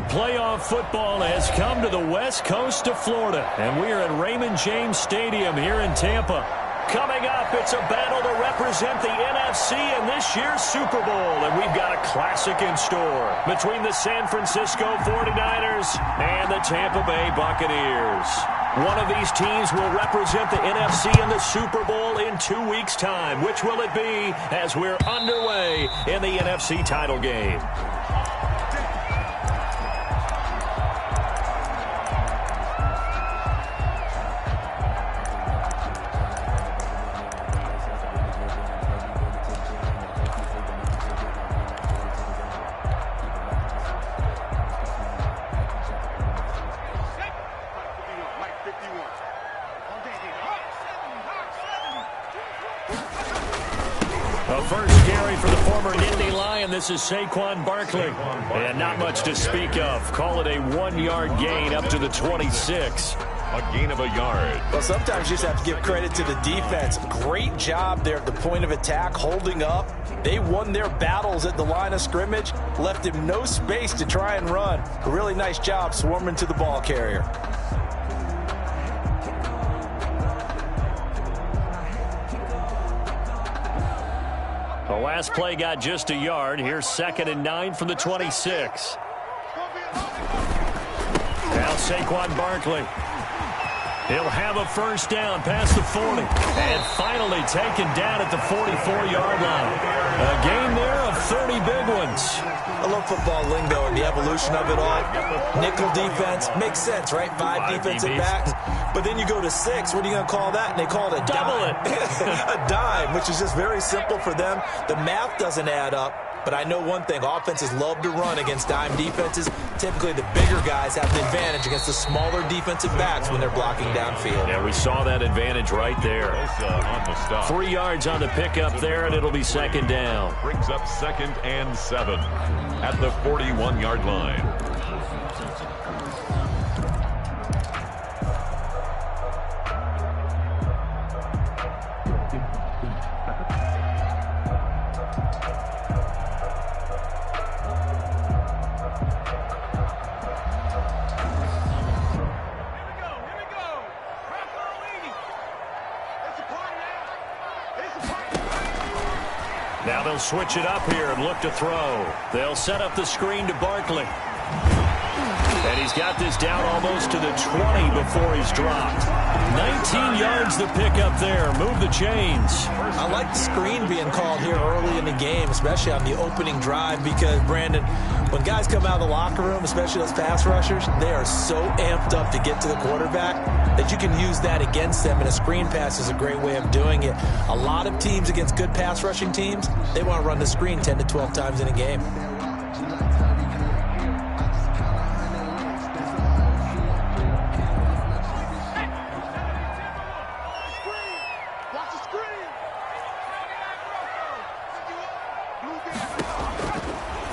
Playoff football has come to the west coast of Florida, and we are at Raymond James Stadium here in Tampa. Coming up, it's a battle to represent the NFC in this year's Super Bowl, and we've got a classic in store between the San Francisco 49ers and the Tampa Bay Buccaneers. One of these teams will represent the NFC in the Super Bowl in 2 weeks' time. Which will it be as we're underway in the NFC title game? First carry for the former Nittany Lion. This is Saquon Barkley. And not much to speak of. Call it a 1-yard gain up to the 26. A gain of a yard. Well, sometimes you just have to give credit to the defense. Great job there at the point of attack, holding up. They won their battles at the line of scrimmage, left him no space to try and run. A really nice job swarming to the ball carrier. The last play got just a yard. Here's 2nd and 9 from the 26. Now Saquon Barkley. He'll have a first down past the 40. And finally taken down at the 44-yard line. A gain there of 30 big ones. I love football lingo and the evolution of it all. Nickel defense makes sense, right? 5 defensive backs. But then you go to 6. What are you going to call that? And they call it a dime. A dime, which is just very simple for them. The math doesn't add up. But I know one thing. Offenses love to run against dime defenses. Typically, the bigger guys have the advantage against the smaller defensive backs when they're blocking downfield. Yeah, we saw that advantage right there. On the stop. 3 yards on the pickup there, and it'll be 2nd down. Brings up 2nd and 7 at the 41-yard line. Now they'll switch it up here and look to throw. They'll set up the screen to Barkley. And he's got this down almost to the 20 before he's dropped. 19 yards to pick up there. Move the chains. I like the screen being called here early in the game, especially on the opening drive, because, Brandon, when guys come out of the locker room, especially those pass rushers, they are so amped up to get to the quarterback that you can use that against them, and a screen pass is a great way of doing it. A lot of teams against good pass rushing teams, they want to run the screen 10 to 12 times in a game.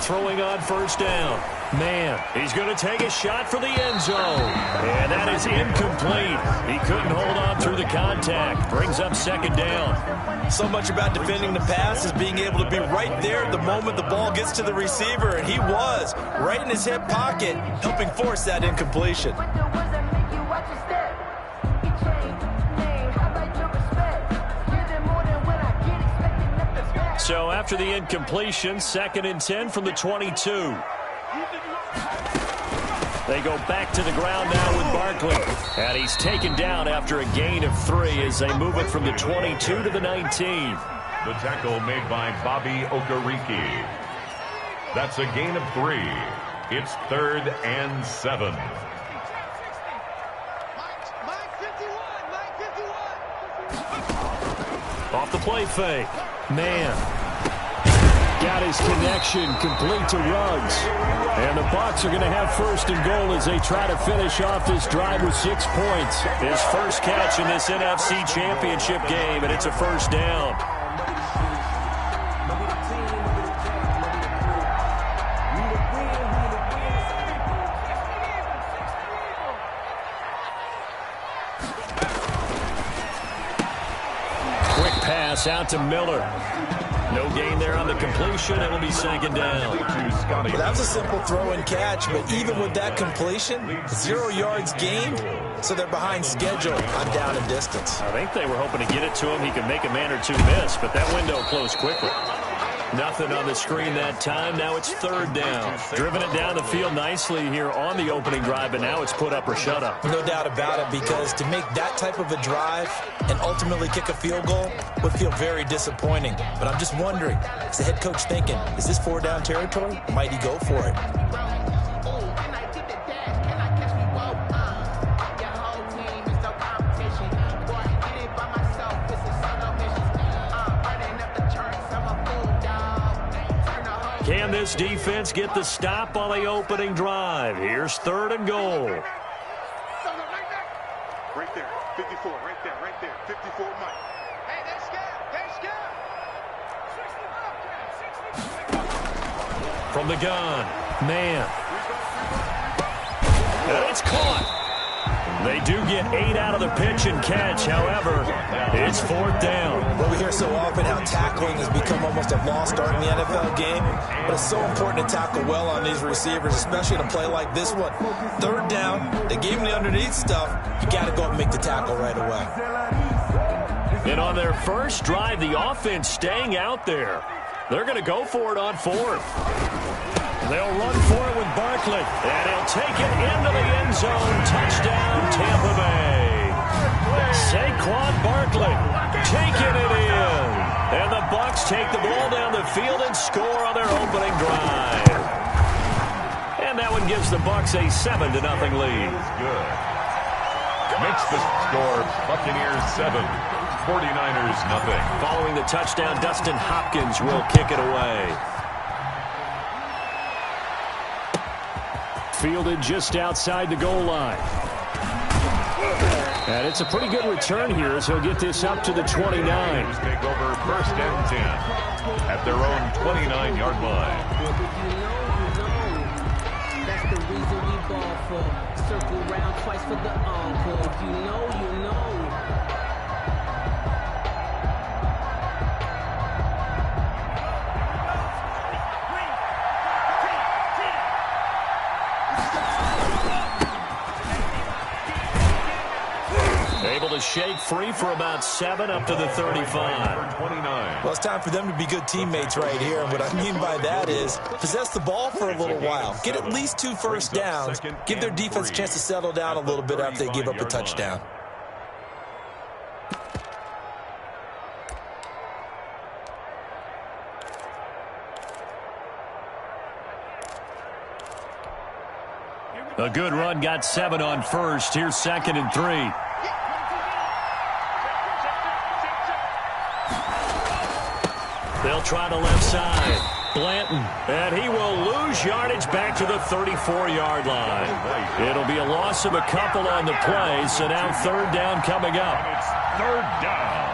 Throwing on first down. Man, he's going to take a shot for the end zone. And that is incomplete. He couldn't hold on through the contact. Brings up 2nd down. So much about defending the pass is being able to be right there at the moment the ball gets to the receiver. And he was right in his hip pocket, helping force that incompletion. So after the incompletion, 2nd and 10 from the 22. They go back to the ground now with Barkley. And he's taken down after a gain of 3 as they move it from the 22 to the 19. The tackle made by Bobby Okereke. That's a gain of 3. It's 3rd and 7. Off the play fake. Man. Got his connection complete to Ruggs. And the Bucs are going to have 1st and goal as they try to finish off this drive with 6 points. His first catch in this NFC Championship game, and it's a first down. Quick pass out to Miller. No gain there on the completion. It'll be second down. Well, that was a simple throw and catch, but even with that completion, 0 yards gained, so they're behind schedule on down and distance. I think they were hoping to get it to him. He could make a man or two miss, but that window closed quickly. Nothing on the screen that time. Now it's third down. Driven it down the field nicely here on the opening drive, but now it's put up or shut up. No doubt about it, because to make that type of a drive and ultimately kick a field goal would feel very disappointing. But I'm just wondering, is the head coach thinking, is this 4-down territory? Might he go for it? Can this defense get the stop on the opening drive? Here's third and goal. Right there, 54, right there, 54, Mike. Hey, that's good, From the gun, man. And it's caught. They do get 8 out of the pitch and catch. However, it's fourth down. Well, we hear so often how tackling has become almost a lost art in the NFL game, but it's so important to tackle well on these receivers, especially in a play like this one. Third down, they gave him the underneath stuff. You got to go up and make the tackle right away. And on their first drive, the offense staying out there. They're going to go for it on fourth. They'll run for it with Barkley, and he'll take it into the end zone. Touchdown, Tampa Bay. Saquon Barkley taking it in. And the Bucs take the ball down the field and score on their opening drive. And that one gives the Bucs a 7-0 lead. Good. Makes the score Buccaneers 7, 49ers nothing. Following the touchdown, Dustin Hopkins will kick it away. Fielded just outside the goal line. And it's a pretty good return here as he'll get this up to the 29. Take over first and 10 at their own 29-yard line. That's the reason we ball for. Circle round twice for the encore. If you know, you know. Able to shake free for about 7 up to the 35. 29. Well, it's time for them to be good teammates right here. And what I mean by that is possess the ball for a little while. Get at least 2 first downs. Give their defense a chance to settle down a little bit after they give up a touchdown. A good run got 7 on first. Here's 2nd and 3. They'll try the left side. Blanton, and he will lose yardage back to the 34-yard line. It'll be a loss of a couple on the play, so now third down coming up. It's third down.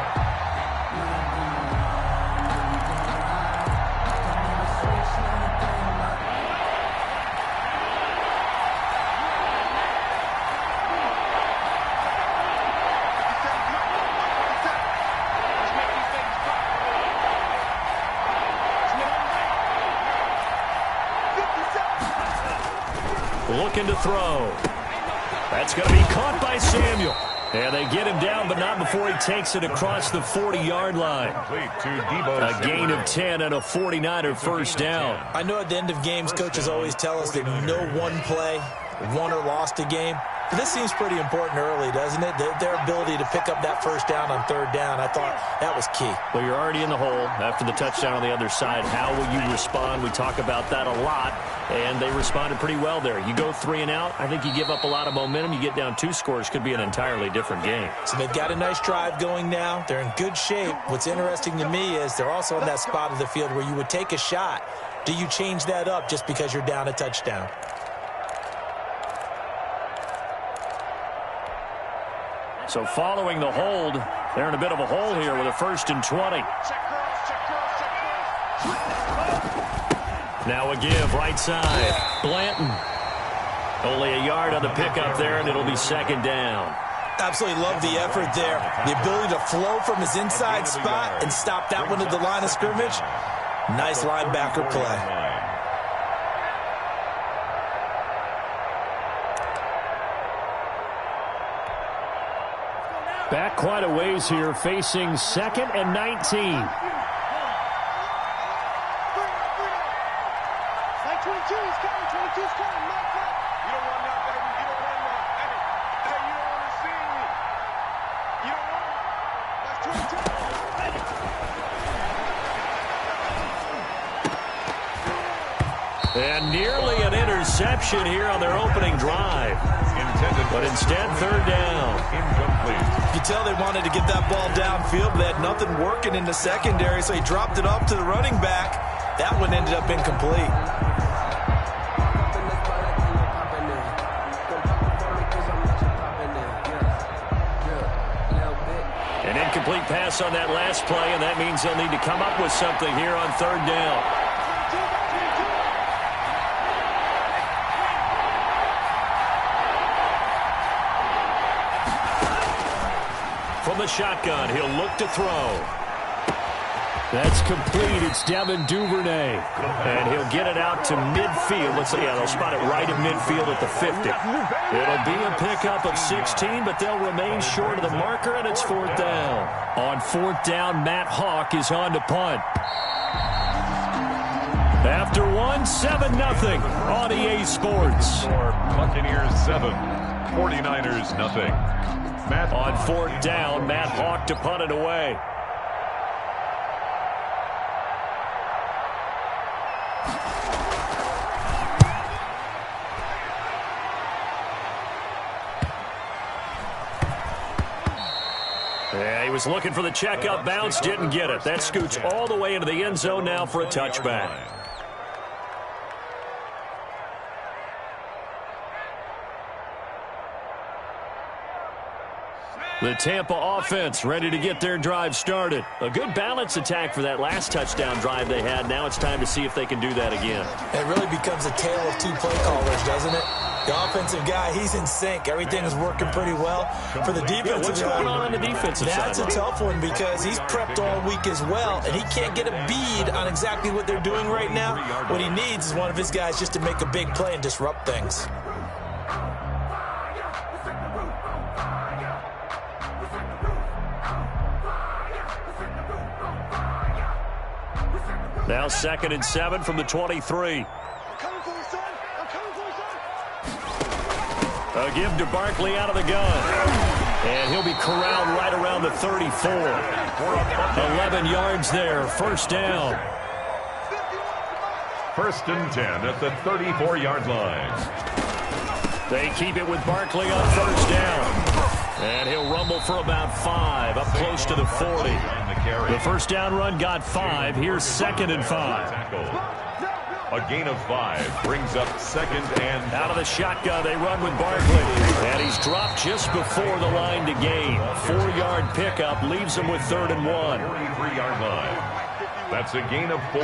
Looking to throw. That's going to be caught by Samuel. And they get him down, but not before he takes it across the 40-yard line. A gain of 10 and a 49er first down. I know at the end of games, coaches always tell us that no one play won or lost a game. But this seems pretty important early, doesn't it? Their ability to pick up that first down on third down, I thought that was key. Well, you're already in the hole after the touchdown on the other side. How will you respond? We talk about that a lot, and they responded pretty well there. You go 3 and out, I think you give up a lot of momentum. You get down 2 scores, could be an entirely different game. So they've got a nice drive going now. They're in good shape. What's interesting to me is they're also in that spot of the field where you would take a shot. Do you change that up just because you're down a touchdown? So following the hold, they're in a bit of a hole here with a 1st and 20. Now a give, right side. Blanton. Only a yard on the pickup there, and it'll be 2nd down. Absolutely love the effort there. The ability to flow from his inside spot and stop that one at the line of scrimmage. Nice linebacker play. Back quite a ways here, facing 2nd and 19. And nearly an interception here on their opening drive. But instead, 3rd down. You can tell they wanted to get that ball downfield, but they had nothing working in the secondary, so he dropped it off to the running back. That one ended up incomplete. An incomplete pass on that last play, and that means they'll need to come up with something here on 3rd down. From the shotgun, he'll look to throw. That's complete. It's Devin Duvernay. And he'll get it out to midfield. They'll spot it right at midfield at the 50. It'll be a pickup of 16, but they'll remain short of the marker, and it's 4th down. On 4th down, Matt Hawk is on to punt. After 7-0 on EA Sports. Buccaneers 7, 49ers nothing. On 4th down, Matt Hawk to punt it away. Yeah, he was looking for the checkup bounce, didn't get it. That scoots all the way into the end zone now for a touchback. The Tampa offense ready to get their drive started. A good balance attack for that last touchdown drive they had. Now it's time to see if they can do that again. It really becomes a tale of 2 play callers, doesn't it? The offensive guy, he's in sync. Everything is working pretty well. For the defensive guy, what's going on the defensive side? That's a tough one because he's prepped all week as well, and he can't get a bead on exactly what they're doing right now. What he needs is one of his guys just to make a big play and disrupt things. Now 2nd and 7 from the 23. A give to Barkley out of the gun. And he'll be corralled right around the 34. 11 yards there, 1st down. 1st and 10 at the 34-yard line. They keep it with Barkley on 1st down. And he'll rumble for about 5, up close to the 40. The 1st down run got 5. Here's 2nd and 5. A gain of 5 brings up 2nd and 5. Out of the shotgun, they run with Barkley. And he's dropped just before the line to gain. 4-yard pickup leaves him with 3rd and 1. 43-yard line. That's a gain of 4.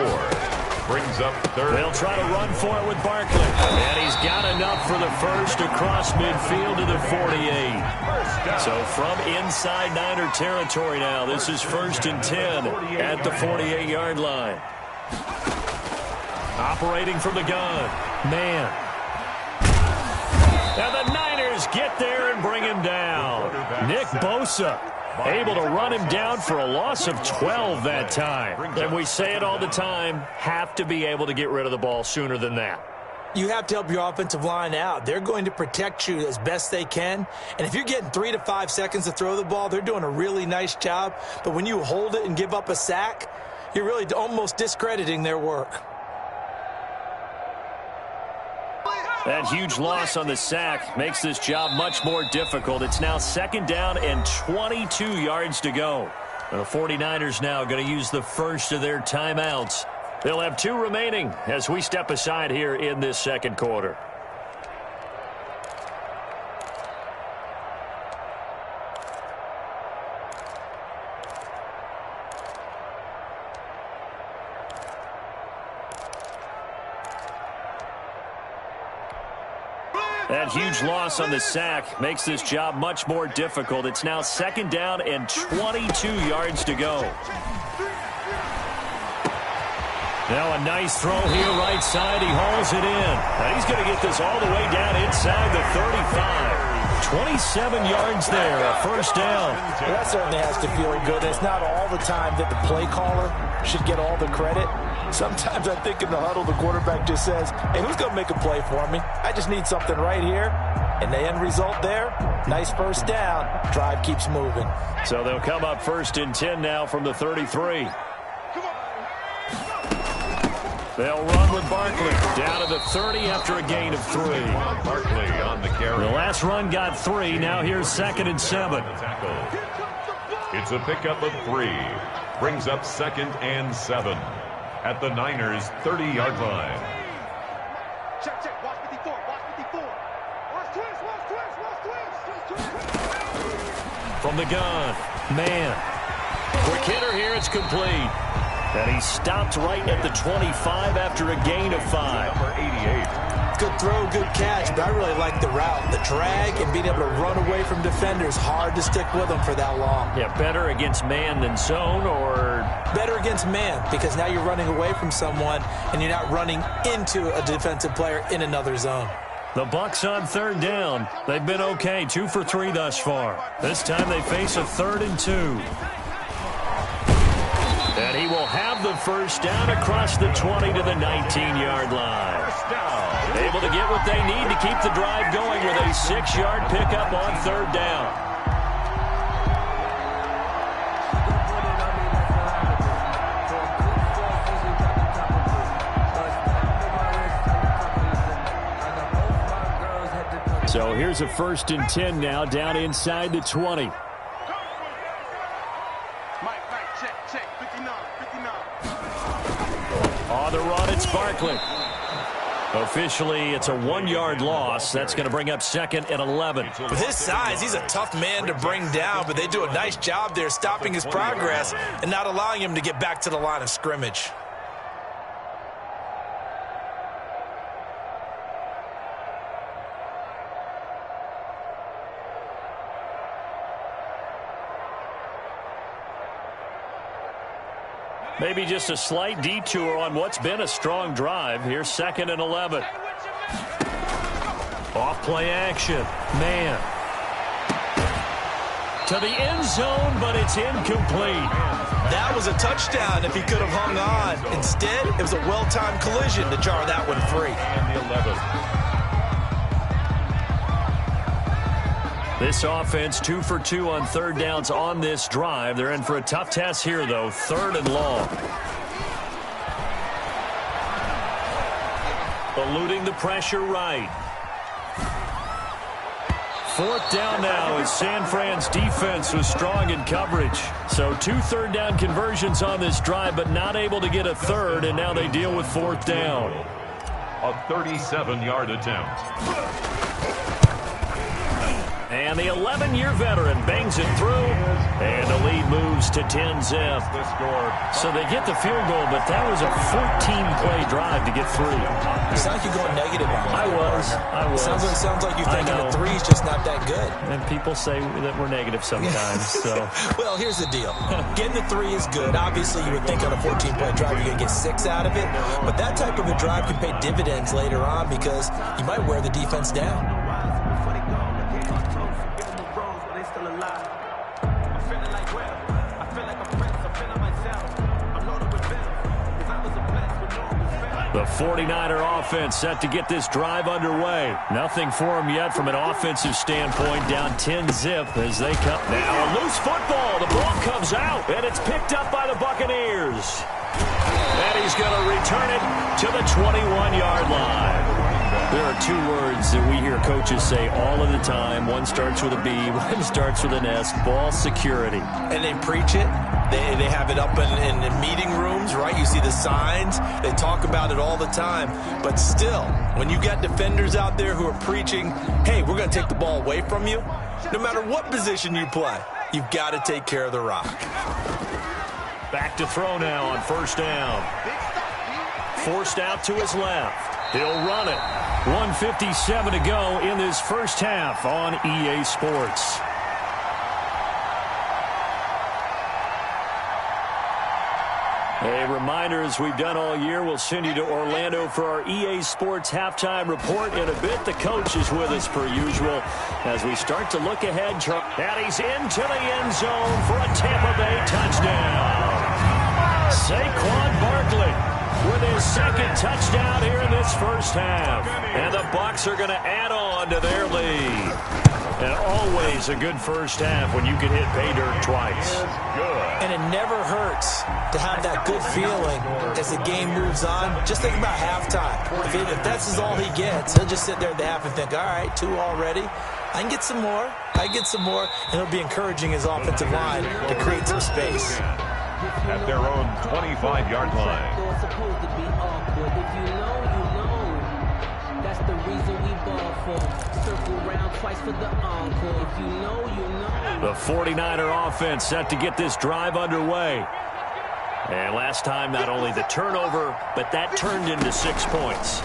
Brings up 3rd. They'll try to run for it with Barkley. And he's got enough for the first across midfield to the 48. So from inside Niner territory now, this is 1st and 10 at the 48-yard line. Operating from the gun. Man. And the Niners get there and bring him down. Nick Bosa able to run him down for a loss of 12 that time. And we say it all the time, have to be able to get rid of the ball sooner than that. You have to help your offensive line out. They're going to protect you as best they can. And if you're getting 3 to 5 seconds to throw the ball, they're doing a really nice job. But when you hold it and give up a sack, you're really almost discrediting their work. That huge loss on the sack makes this job much more difficult. It's now 2nd down and 22 yards to go. The 49ers now going to use the first of their timeouts. They'll have 2 remaining as we step aside here in this 2nd quarter. That huge loss on the sack makes this job much more difficult. It's now 2nd down and 22 yards to go. Now a nice throw here right side. He hauls it in. And he's going to get this all the way down inside the 35. 27 yards there, a 1st down. Well, that certainly has to feel good. It's not all the time that the play caller should get all the credit. Sometimes I think in the huddle, the quarterback just says, hey, who's going to make a play for me? I just need something right here. And the end result there, nice 1st down. Drive keeps moving. So they'll come up 1st and 10 now from the 33. They'll run with Barkley down to the 30 after a gain of 3. Barkley on the carry. The last run got 3. Now here's 2nd and 7. It's a pickup of 3. Brings up 2nd and 7 at the Niners' 30-yard line. Check, check. Watch 54. Watch 54. Watch twist. Watch twist. Watch twist. From the gun, man. Quick hitter here. It's complete. And he stopped right at the 25 after a gain of 5. Number 88. Good throw, good catch, but I really like the route. The drag and being able to run away from defenders, hard to stick with them for that long. Yeah, better against man than zone, or? Better against man, because now you're running away from someone and you're not running into a defensive player in another zone. The Bucs on 3rd down. They've been okay, 2 for 3 thus far. This time they face a 3rd and 2. And he will have the 1st down across the 20 to the 19-yard line. Able to get what they need to keep the drive going with a 6-yard pickup on 3rd down. So here's a 1st and 10 now down inside the 20. On the run, it's Barkley. Officially, it's a 1-yard loss. That's going to bring up 2nd and 11. With his size, he's a tough man to bring down, but they do a nice job there stopping his progress and not allowing him to get back to the line of scrimmage. Maybe just a slight detour on what's been a strong drive. Here's 2nd and 11. Off play action. Man. To the end zone, but it's incomplete. That was a touchdown if he could have hung on. Instead, it was a well-timed collision to jar that one free. And the 11th. This offense 2 for 2 on 3rd downs on this drive. They're in for a tough test here, though. 3rd and long. Eluding the pressure right. 4th down now as San Fran's defense was strong in coverage. So 2 3rd down conversions on this drive, but not able to get a 3rd, and now they deal with 4th down. A 37-yard attempt. And the 11-year veteran bangs it through, and the lead moves to 10-zip. So they get the field goal, but that was a 14-play drive to get 3. You sound like you're going negative on that. I was. Sounds like you're thinking the 3's just not that good. And people say that we're negative sometimes. So, well, here's the deal. Getting the 3 is good. Obviously, you would think on a 14-play drive you're going to get 6 out of it. But that type of a drive can pay dividends later on because you might wear the defense down. The 49er offense set to get this drive underway. Nothing for them yet from an offensive standpoint. Down 10-zip as they come. Now a loose football. The ball comes out, and it's picked up by the Buccaneers. And he's going to return it to the 21-yard line. There are 2 words that we hear coaches say all of the time. One starts with a B, one starts with an S. Ball security. And they preach it. They have it up in meeting rooms, right? You see the signs. They talk about it all the time. But still, when you got defenders out there who are preaching, hey, we're going to take the ball away from you, no matter what position you play, you've got to take care of the rock. Back to throw now on 1st down. Forced out to his left. He'll run it. 1:57 to go in this first half on EA Sports. A reminder, as we've done all year, we'll send you to Orlando for our EA Sports halftime report in a bit. The coach is with us per usual as we start to look ahead. And he's into the end zone for a Tampa Bay touchdown. Saquon Barkley with his second touchdown here in this first half. And the Bucs are going to add on to their lead. And always a good first half when you can hit pay dirt twice. And it never hurts to have that good feeling as the game moves on. Just think about halftime. If that's all he gets, he'll just sit there at the half and think, all right, 2 already. I can get some more. I can get some more. And he'll be encouraging his offensive line to create some space. At their own 25-yard line. It's supposed to be awkward. If you know, you know. That's the reason we ball for. Circle round twice for the encore. If you know, you know. The 49er offense set to get this drive underway. And last time, not only the turnover, but that turned into 6 points.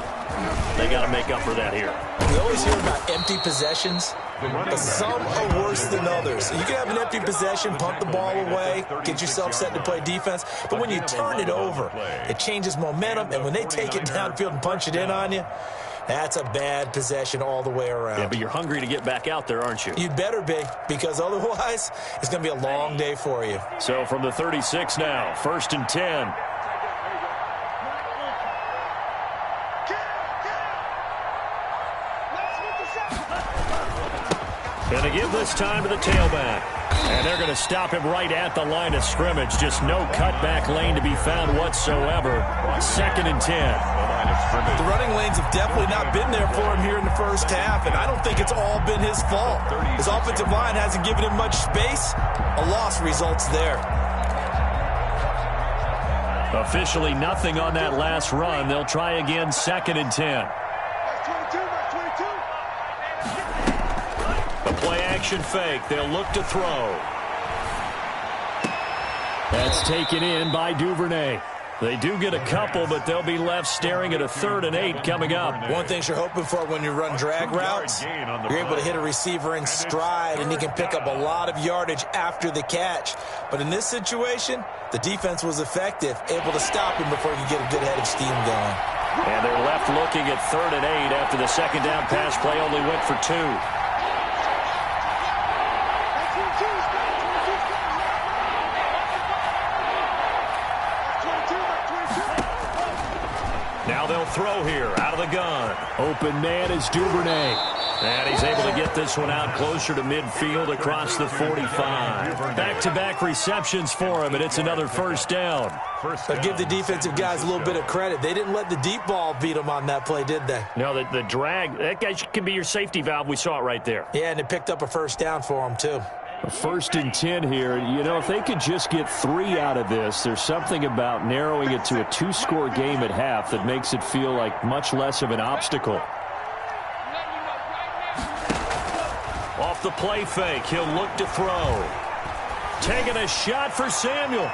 They got to make up for that here. We always hear about empty possessions, but some are worse than others. You can have an empty possession, punt the ball away, get yourself set to play defense, but when you turn it over, it changes momentum, and when they take it downfield and punch it in on you, that's a bad possession all the way around. Yeah, but you're hungry to get back out there, aren't you? You'd better be, because otherwise, it's going to be a long day for you. So from the 36 now, 1st and 10. Going to give this time to the tailback. And they're going to him right at the line of scrimmage. Just no cutback lane to be found whatsoever. 2nd and 10. The running lanes have definitely not been there for him here in the first half, and I don't think it's all been his fault. His offensive line hasn't given him much space. A loss results there. Officially nothing on that last run. They'll try again, 2nd and 10. A play-action fake. They'll look to throw. That's taken in by Duvernay. They do get a couple, but they'll be left staring at a 3rd and 8 coming up. One thing you're hoping for when you run drag routes, you're able to hit a receiver in stride, and he can pick up a lot of yardage after the catch. But in this situation, the defense was effective, able to stop him before he could get a good head of steam going. And they're left looking at 3rd and 8 after the second down pass play only went for 2. Now they'll throw here out of the gun. Open man is Duvernay. And he's able to get this one out closer to midfield across the 45. Back-to-back receptions for him, and it's another first down. But give the defensive guys a little bit of credit. They didn't let the deep ball beat them on that play, did they? No, the drag, that guy can be your safety valve. We saw it right there. Yeah, and it picked up a first down for him, too. 1st and 10 here. You know, if they could just get 3 out of this, there's something about narrowing it to a 2-score game at half that makes it feel like much less of an obstacle. Off the play fake, he'll look to throw. Taking a shot for Samuel.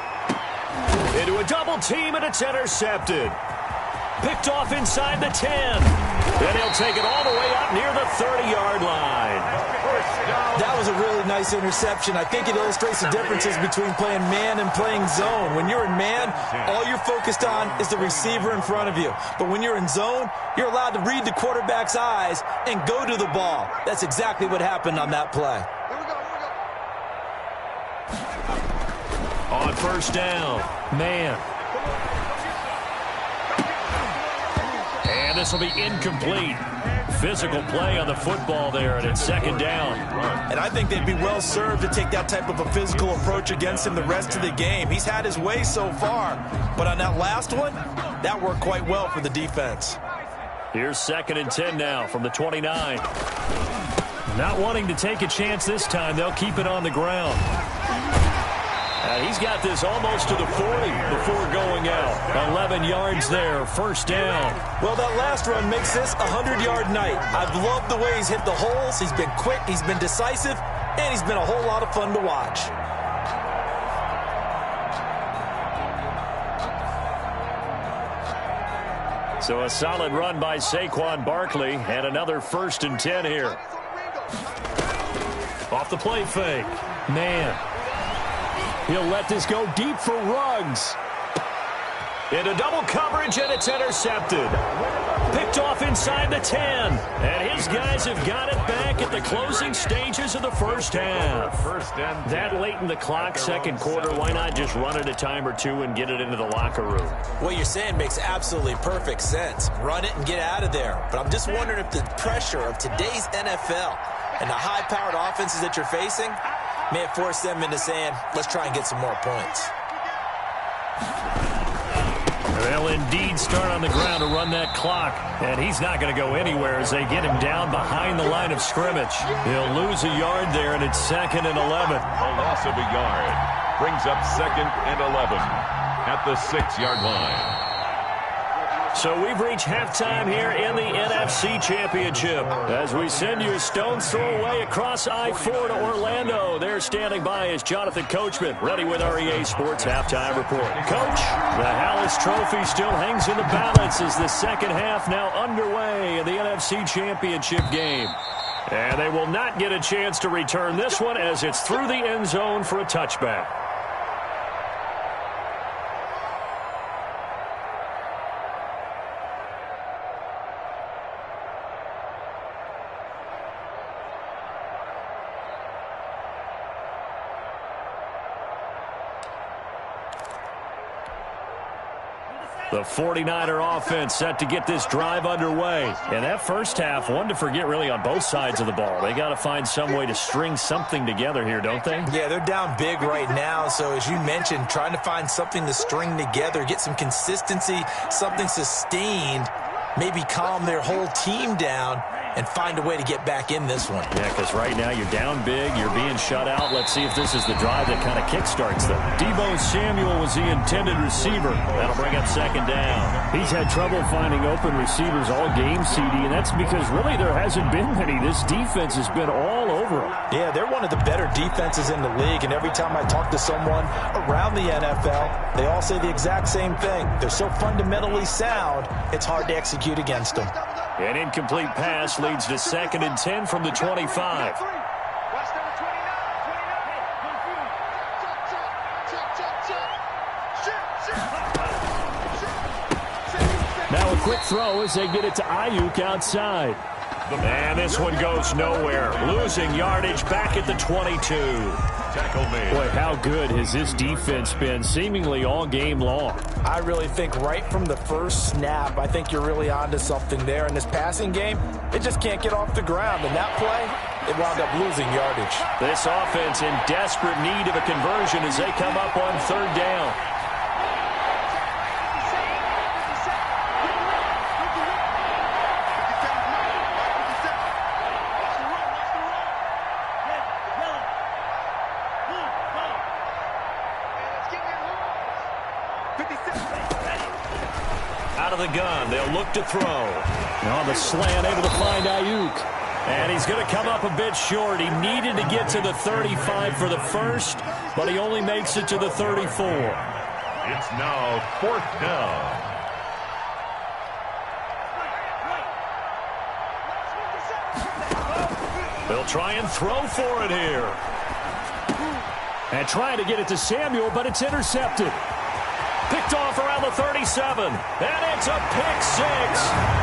Into a double team, and it's intercepted. Picked off inside the 10. And he'll take it all the way up near the 30-yard line. That was a really nice interception. I think it illustrates the differences between playing man and playing zone. When you're in man, all you're focused on is the receiver in front of you. But when you're in zone, you're allowed to read the quarterback's eyes and go to the ball. That's exactly what happened on that play. On first down, man. And this will be incomplete. Physical play on the football there, and it's 2nd down. And I think they'd be well served to take that type of a physical approach against him the rest of the game. He's had his way so far, but on that last one, that worked quite well for the defense. Here's 2nd and 10 now from the 29. Not wanting to take a chance this time, they'll keep it on the ground. He's got this almost to the 40 before going out. 11 yards there, first down. Well, that last run makes this a 100-yard night. I've loved the way he's hit the holes. He's been quick, he's been decisive, and he's been a whole lot of fun to watch. So a solid run by Saquon Barkley and another 1st and 10 here. Off the play fake. Man. He'll let this go deep for Ruggs. Into double coverage, and it's intercepted. Picked off inside the 10. And his guys have got it back at the closing stages of the first half. That late in the clock, second quarter, why not just run it a time or two and get it into the locker room? What you're saying makes absolutely perfect sense. Run it and get out of there. But I'm just wondering if the pressure of today's NFL and the high-powered offenses that you're facing may have forced them into saying, let's try and get some more points. They'll indeed start on the ground to run that clock. And he's not going to go anywhere as they get him down behind the line of scrimmage. He'll lose a yard there, and it's 2nd and 11. A loss of a yard brings up 2nd and 11 at the 6-yard line. So we've reached halftime here in the NFC Championship as we send you a stone's throw away across I-4 to Orlando. There standing by is Jonathan Coachman, ready with our EA Sports Halftime Report. Coach, the Hallis Trophy still hangs in the balance as the second half now underway in the NFC Championship game. And they will not get a chance to return this one as it's through the end zone for a touchback. The 49er offense set to get this drive underway. And that first half, one to forget really on both sides of the ball. They got to find some way to string something together here, don't they? Yeah, they're down big right now. So as you mentioned, trying to find something to string together, get some consistency, something sustained, maybe calm their whole team down and find a way to get back in this one. Yeah, because right now you're down big, you're being shut out. Let's see if this is the drive that kind of kickstarts them. Deebo Samuel was the intended receiver. That'll bring up 2nd down. He's had trouble finding open receivers all game, CD, and that's because really there hasn't been many. This defense has been all over them. Yeah, they're one of the better defenses in the league, and every time I talk to someone around the NFL, they all say the exact same thing. They're so fundamentally sound, it's hard to execute against them. An incomplete pass leads to 2nd and 10 from the 25. Now a quick throw as they get it to Ayuk outside. And this one goes nowhere. Losing yardage back at the 22. Tackle made. Boy, how good has this defense been seemingly all game long? I really think right from the first snap, I think you're really onto something there. In this passing game, it just can't get off the ground. And that play, it wound up losing yardage. This offense in desperate need of a conversion as they come up on 3rd down. Out of the gun, they'll look to throw. On the slant, able to find Ayuk. And he's going to come up a bit short. He needed to get to the 35 for the first, but he only makes it to the 34. It's now 4th down. They'll try and throw for it here. And trying to get it to Samuel, but it's intercepted. Picked off around the 37. And it's a pick six.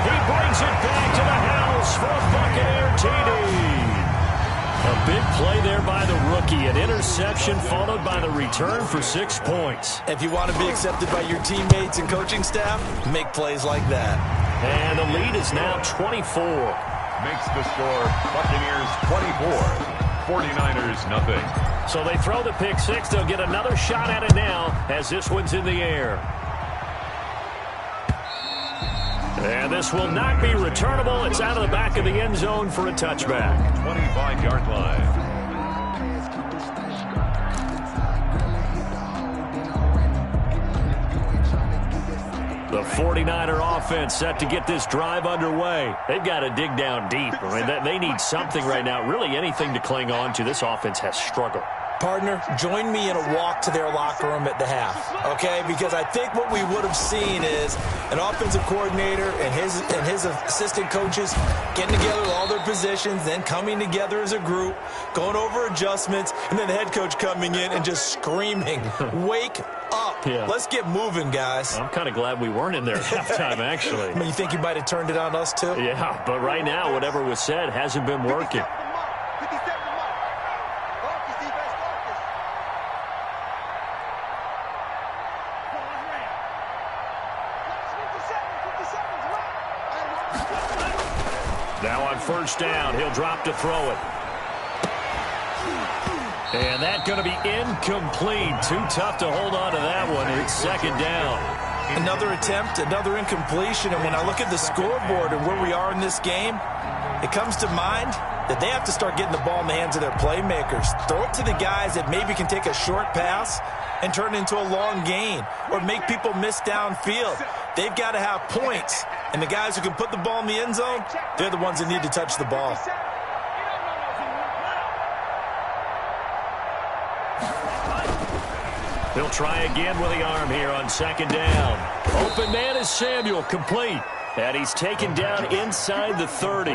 He brings it back to the house for a Buccaneer TD. A big play there by the rookie. An interception followed by the return for 6 points. If you want to be accepted by your teammates and coaching staff, make plays like that. And the lead is now 24. Makes the score Buccaneers 24. 49ers nothing. So they throw the pick six. They'll get another shot at it now as this one's in the air. And this will not be returnable. It's out of the back of the end zone for a touchback. 25-yard line. The 49er offense set to get this drive underway. They've got to dig down deep. I mean, they need something right now, really anything to cling on to. This offense has struggled. Partner, join me in a walk to their locker room at the half, okay? Because I think what we would have seen is an offensive coordinator and his assistant coaches getting together with all their positions, then coming together as a group, going over adjustments, and then the head coach coming in and just screaming, "Wake up. Yeah. Let's get moving, guys." I'm kind of glad we weren't in there at halftime, actually. I mean, you think he might have turned it on us, too? Yeah, but right now, whatever was said hasn't been working. Now on first down, he'll drop to throw it. And that's going to be incomplete. Too tough to hold on to that one. It's second down. Another attempt, another incompletion. And when I look at the scoreboard and where we are in this game, it comes to mind that they have to start getting the ball in the hands of their playmakers. Throw it to the guys that maybe can take a short pass and turn it into a long gain or make people miss downfield. They've got to have points. And the guys who can put the ball in the end zone, they're the ones that need to touch the ball. He'll try again with the arm here on second down. Open man is Samuel, complete. And he's taken down inside the 30.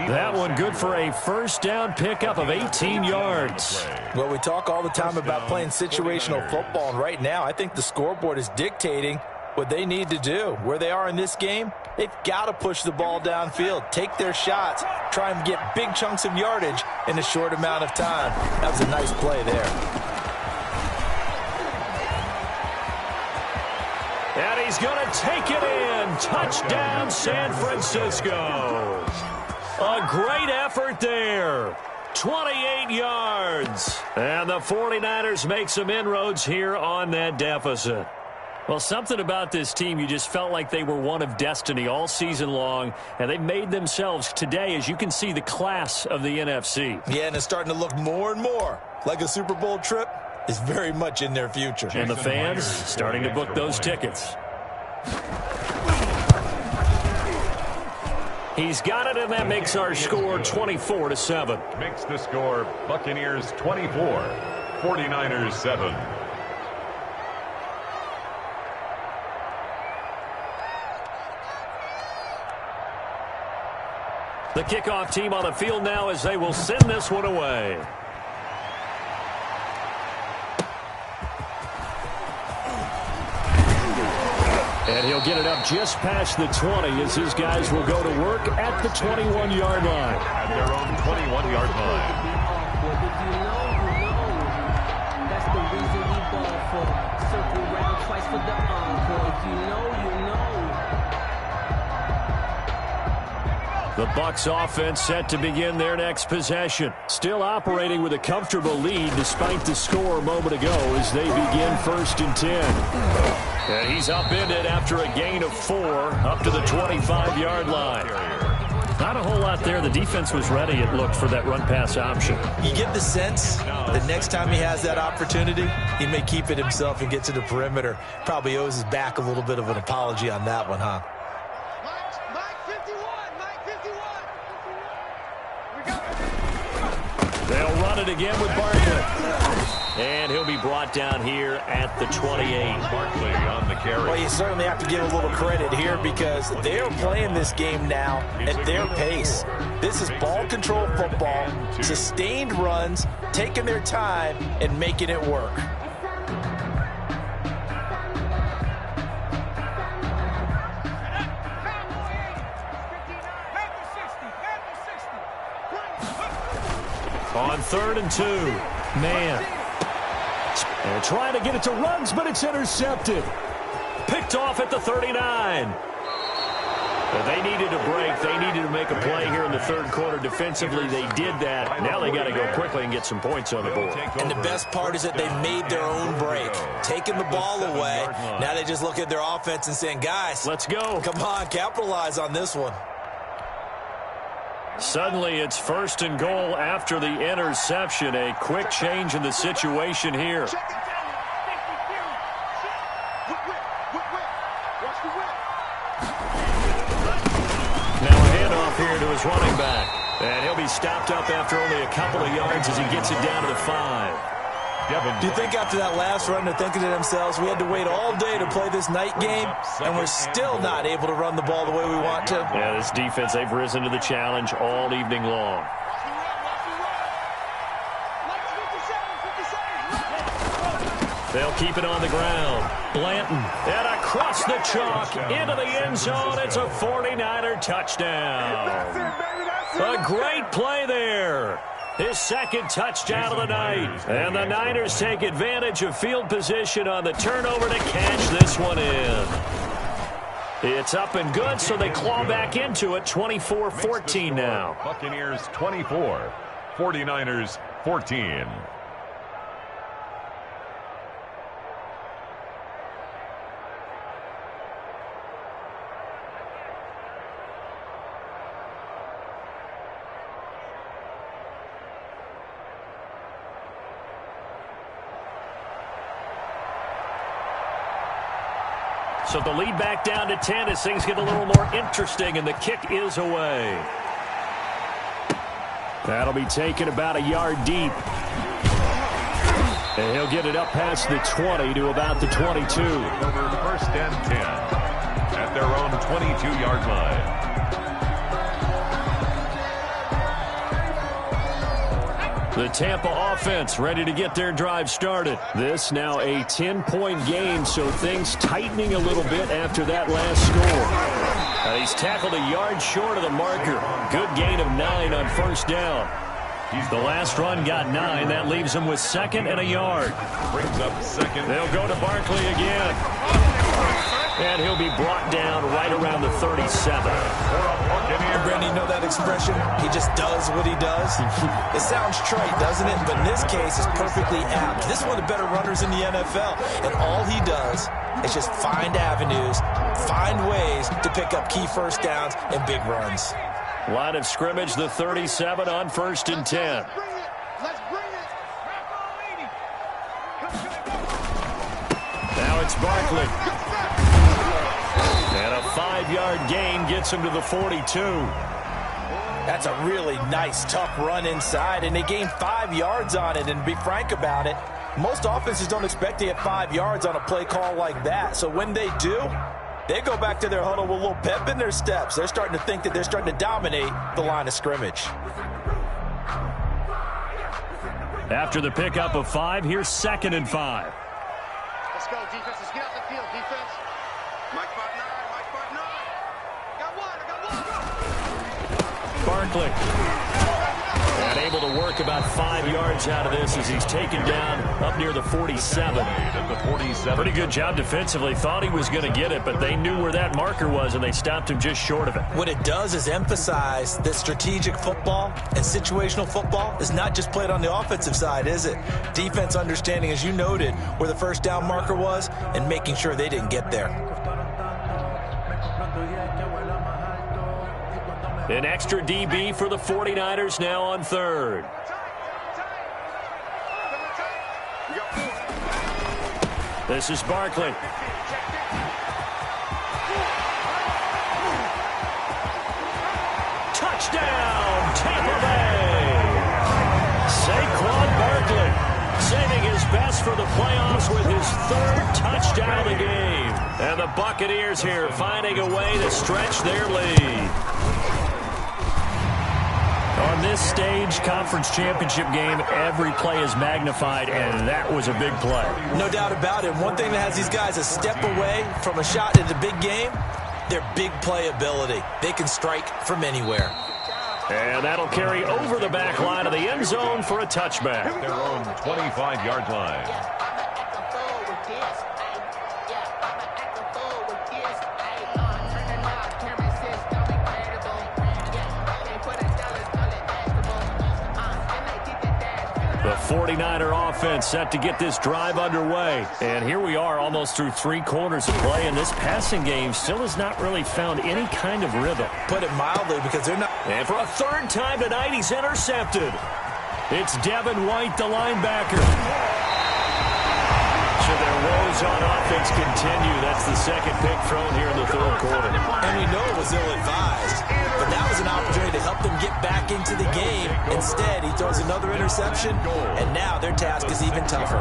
That one good for a first down pickup of 18 yards. Well, we talk all the time about playing situational football, and right now I think the scoreboard is dictating what they need to do. Where they are in this game, they've got to push the ball downfield, take their shots, try and get big chunks of yardage in a short amount of time. That was a nice play there. And he's going to take it in. Touchdown, San Francisco. A great effort there. 28 yards. And the 49ers make some inroads here on that deficit. Well, something about this team, you just felt like they were one of destiny all season long, and they made themselves today, as you can see, the class of the NFC. Yeah, and it's starting to look more and more like a Super Bowl trip is very much in their future. And the fans starting to book those tickets. He's got it, and that makes our score 24-7. Makes the score Buccaneers 24, 49ers 7. The kickoff team on the field now as they will send this one away. And he'll get it up just past the 20 as his guys will go to work at the 21-yard line. At their own 21-yard line. If you know, you know. That's the reason we ball for. Circle round twice for the encore. If you know, you know. The Bucs offense set to begin their next possession. Still operating with a comfortable lead despite the score a moment ago as they begin 1st and 10. And he's upended after a gain of 4 up to the 25-yard line. Not a whole lot there. The defense was ready, it looked, for that run-pass option. You get the sense that next time he has that opportunity, he may keep it himself and get to the perimeter. Probably owes his back a little bit of an apology on that one, huh? They'll run it again with Barkley. And he'll be brought down here at the 28. Barkley on the carry. Well, you certainly have to give a little credit here because they are playing this game now at their pace. This is ball control football, sustained runs, taking their time, and making it work. On 3rd and 2, man. And trying to get it to Ruggs, but it's intercepted. Picked off at the 39. But they needed a break. They needed to make a play here in the 3rd quarter. Defensively, they did that. Now they got to go quickly and get some points on the board. And the best part is that they made their own break. Taking the ball away. Now they just look at their offense and saying, guys, let's go. Come on, capitalize on this one. Suddenly, it's 1st and goal after the interception. A quick change in the situation here. Now a handoff here to his running back. And he'll be stopped up after only a couple of yards as he gets it down to the 5. Do you think after that last run they're thinking to themselves, we had to wait all day to play this night game, and we're still not able to run the ball the way we want to? Yeah, this defense, they've risen to the challenge all evening long. They'll keep it on the ground. Blanton, and across the chalk, into the end zone. It's a 49er touchdown. A great play there. His second touchdown of the night. And the Niners take advantage of field position on the turnover to catch this one in. It's up and good, so they claw back into it, 24-14 now. Buccaneers 24, 49ers 14. So the lead back down to 10 as things get a little more interesting, and the kick is away. That'll be taken about a yard deep. And he'll get it up past the 20 to about the 22. Over first and 10 at their own 22-yard line. The Tampa offense ready to get their drive started. This now a 10-point game, so things tightening a little bit after that last score. He's tackled a yard short of the marker. Good gain of 9 on first down. The last run got 9. That leaves him with second and a yard. Brings up second. They'll go to Barkley again. And he'll be brought down right around the 37. Brandon, you know that expression? He just does what he does. It sounds trite, doesn't it? But in this case, it's perfectly apt. This is one of the better runners in the NFL. And all he does is just find avenues, find ways to pick up key first downs and big runs. Line of scrimmage, the 37 on first and 10. Now it's Barkley. And a 5-yard gain gets him to the 42. That's a really nice, tough run inside, and they gained 5 yards on it. And to be frank about it, most offenses don't expect to get 5 yards on a play call like that. So when they do, they go back to their huddle with a little pep in their steps. They're starting to think that they're starting to dominate the line of scrimmage. After the pickup of 5, here's second and 5. Let's go, defense. Let's get out the field, defense. Mike 5-9, Mike 5-9. I got one. Barkley. And able to work about 5 yards out of this as he's taken down up near the 47. Pretty good job defensively. Thought he was going to get it, but they knew where that marker was, and they stopped him just short of it. What it does is emphasize that strategic football and situational football is not just played on the offensive side, is it? Defense understanding, as you noted, where the first down marker was and making sure they didn't get there. An extra DB for the 49ers now on third. This is Barkley. Touchdown, Tampa Bay! Saquon Barkley saving his best for the playoffs with his 3rd touchdown of the game. And the Buccaneers here finding a way to stretch their lead. On this stage, conference championship game, every play is magnified, and that was a big play. No doubt about it. One thing that has these guys a step away from a shot in the big game, their big play ability. They can strike from anywhere. And that'll carry over the back line of the end zone for a touchback. Their own 25-yard line. The 49er offense set to get this drive underway. And here we are almost through 3 quarters of play, and this passing game still has not really found any kind of rhythm. Put it mildly, because they're not. And for a 3rd time tonight, he's intercepted. It's Devin White, the linebacker. So their woes on offense continue. That's the 2nd pick thrown here in the 3rd quarter. And we know it was ill-advised, but that was was an opportunity to help them get back into the game. Instead, he throws another interception, and now their task is even tougher.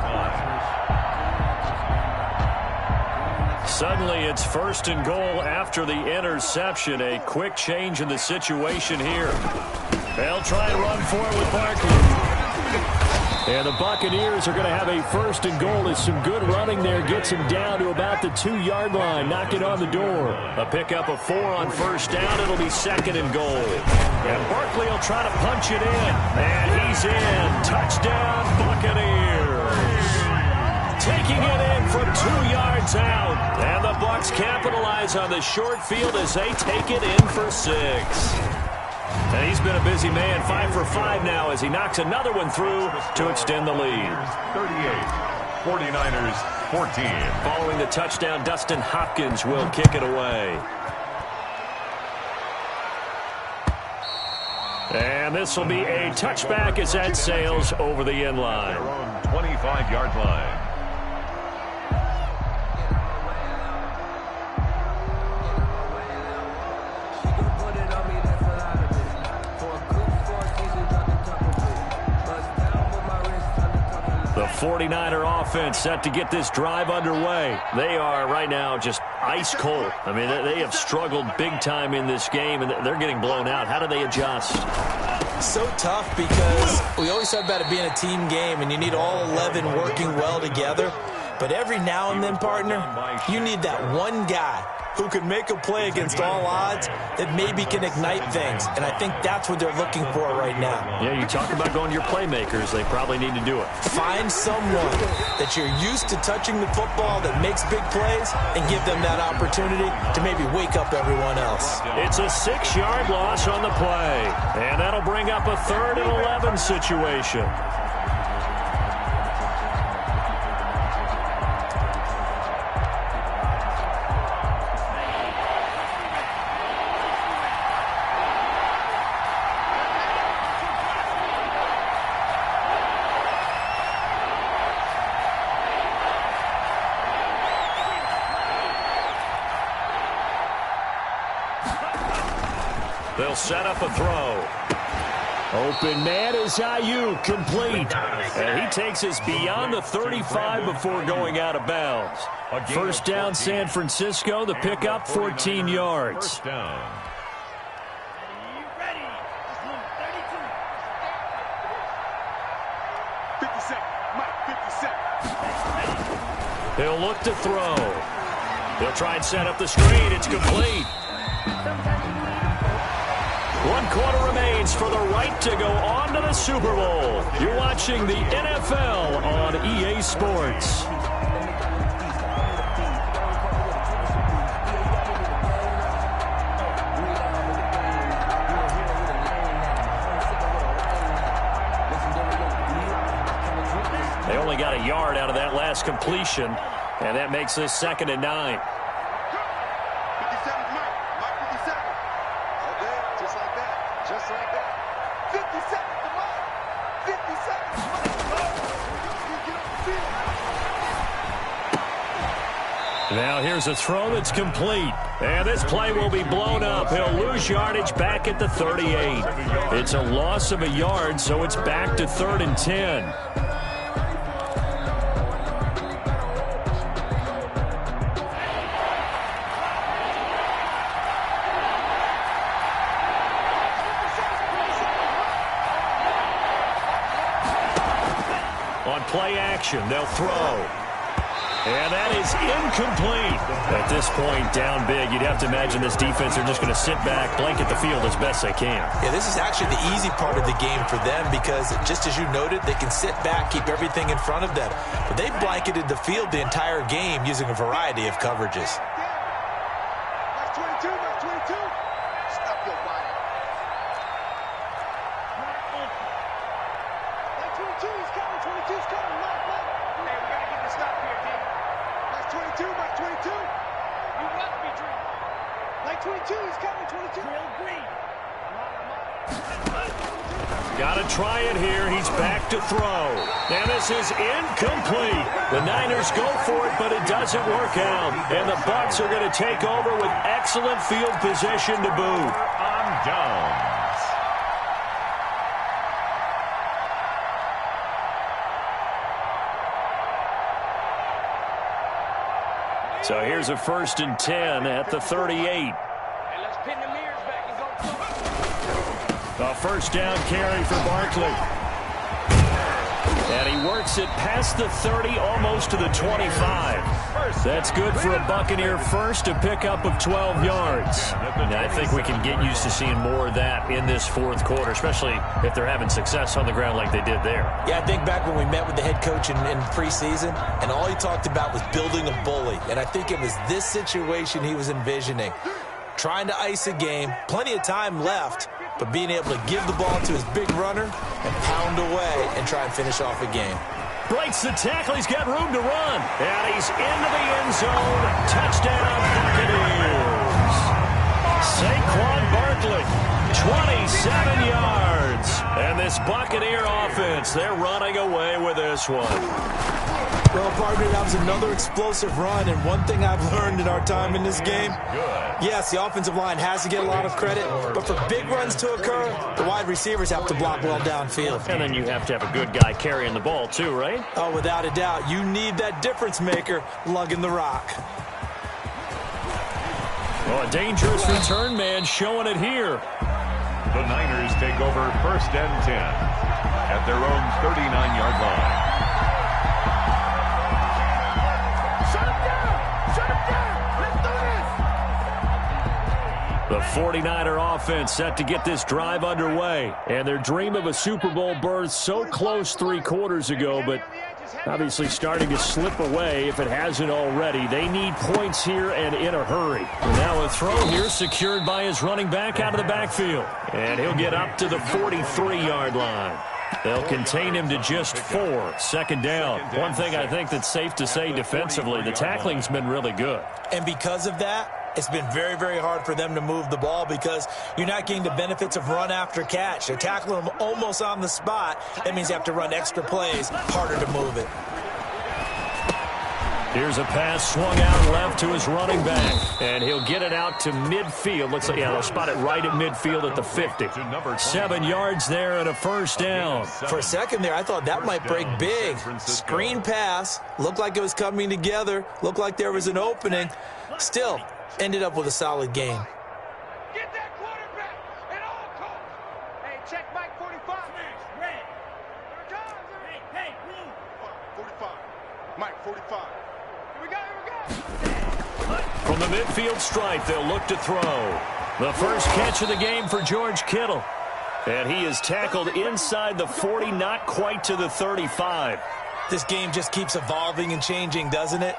Suddenly, it's 1st and goal after the interception. A quick change in the situation here. They'll try and run for it with Barkley. And the Buccaneers are going to have a 1st and goal as some good running there gets him down to about the 2-yard line. Knock it on the door. A pickup of 4 on 1st down. It'll be 2nd and goal. And Barkley will try to punch it in. And he's in. Touchdown, Buccaneers. Taking it in from 2 yards out. And the Bucs capitalize on the short field as they take it in for 6. And he's been a busy man, 5 for 5 now as he knocks another one through to extend the lead. 38, 49ers 14. Following the touchdown, Dustin Hopkins will kick it away. And this will be a touchback as that sails over the end line. Their own 25-yard line. The 49er offense set to get this drive underway. They are right now just ice cold. I mean, they have struggled big time in this game, and they're getting blown out. How do they adjust? So tough because we always talk about it being a team game, and you need all 11 working well together. But every now and then, partner, you need that one guy who can make a play against all odds that maybe can ignite things. And I think that's what they're looking for right now. Yeah, you talk about going to your playmakers. They probably need to do it. Find someone that you're used to touching the football that makes big plays and give them that opportunity to maybe wake up everyone else. It's a 6-yard loss on the play. And that'll bring up a 3rd and 11 situation. They'll set up a throw. Open man is Ayuk, complete. And he takes us beyond the 35 before going out of bounds. 1st down, San Francisco. The pickup, 14 yards. 1st down. He'll look to throw. He'll try and set up the screen. It's complete. 1 quarter remains for the right to go on to the Super Bowl. You're watching the NFL on EA Sports. They only got a yard out of that last completion, and that makes this 2nd and 9. Now here's a throw that's complete. And this play will be blown up. He'll lose yardage back at the 38. It's a loss of a yard, so it's back to 3rd and 10. On play action, they'll throw. And that is incomplete. At this point, down big, you'd have to imagine this defense are just going to sit back, blanket the field as best they can. Yeah, this is actually the easy part of the game for them because, just as you noted, they can sit back, keep everything in front of them. But they blanketed the field the entire game using a variety of coverages. Got to try it here. He's back to throw. And this is incomplete. The Niners go for it, but it doesn't work out. And the Bucs are going to take over with excellent field position to boot. downs. So here's a 1st and 10 at the 38. A first down carry for Barkley. And he works it past the 30, almost to the 25. That's good for a Buccaneer first, a pickup of 12 yards. And I think we can get used to seeing more of that in this fourth quarter, especially if they're having success on the ground like they did there. Yeah, I think back when we met with the head coach in preseason, and all he talked about was building a bully. And I think it was this situation he was envisioning. Trying to ice a game, plenty of time left, but being able to give the ball to his big runner and pound away and try and finish off a game. Breaks the tackle. He's got room to run. And he's into the end zone. Touchdown, Buccaneers. Saquon Barkley, 27 yards. And this Buccaneer offense, they're running away with this one. Well, partner, that was another explosive run, and one thing I've learned in our time in this game, yes, the offensive line has to get a lot of credit, but for big runs to occur, the wide receivers have to block well downfield. And then you have to have a good guy carrying the ball too, right? Oh, without a doubt. You need that difference maker lugging the rock. Well, a dangerous return man showing it here. The Niners take over 1st and 10 at their own 39-yard line. The 49er offense set to get this drive underway. And their dream of a Super Bowl berth so close 3 quarters ago, but obviously starting to slip away if it hasn't already. They need points here and in a hurry. And now a throw here secured by his running back out of the backfield. And he'll get up to the 43-yard line. They'll contain him to just 4. 2nd down. One thing I think that's safe to say defensively, the tackling's been really good. And because of that, it's been very, very hard for them to move the ball because you're not getting the benefits of run after catch. They're tackling them almost on the spot. That means you have to run extra plays, harder to move it. Here's a pass swung out left to his running back. And he'll get it out to midfield. Looks like, yeah, they'll spot it right at midfield at the 50. 7 yards there and a 1st down. For a second there, I thought that might break big. Screen pass. Looked like it was coming together. Looked like there was an opening. Still, ended up with a solid game. Get that quarterback at all costs. Hey, check Mike 45. Red. Hey, blue. 45. Mike 45. Here we go. From the midfield stripe, they'll look to throw. The first catch of the game for George Kittle. And he is tackled inside the 40, not quite to the 35. This game just keeps evolving and changing, doesn't it?